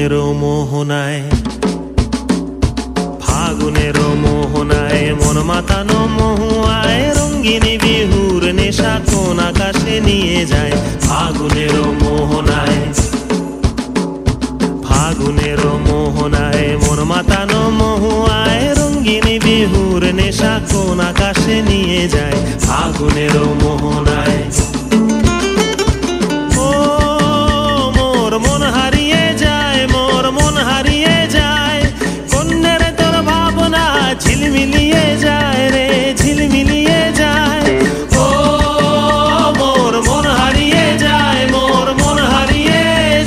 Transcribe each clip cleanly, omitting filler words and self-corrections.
ফাগুনের মোহনায়, ফাগুনের মোহনায় মন মাতানো মহুয়ায় রঙ্গিনী বিহুর নেশা কোন আকাশে নিয়ে যায়। ফাগুনের মোহনায়, ফাগুনের মোহনায় মন মাতানো মহুয়ায় রঙ্গিনী বিহুর নেশা কোন আকাশে নিয়ে যায়। ফাগুনের মোহনায় মন হারিয়ে যায়, মোর মন হারিয়ে যায়, কন্যের তোর ভাবনা ঝিলমিলিয়ে যায় রে, ঝিলমিলিয়ে যায়। ও মোর মন হারিয়ে যায়, মোর মন হারিয়ে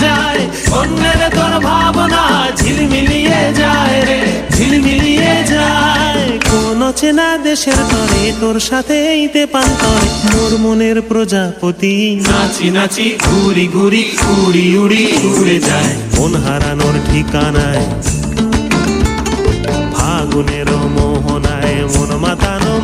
যায়, কন্যের তোর ভাবনা ঝিলমিলিয়ে যায় রে, ঝিলমিলিয়ে যায়। কোন চেনা দেশের তরে তোর সাথে এইতে পান্তরে মোর মনের প্রজাপতি নাচি নাচি ঘুরি ঘুরি উড়ি উড়ি উড়ে যায় মন হারানোর ঠিকানায়। ফাগুনের মোহনায় মন মাতানো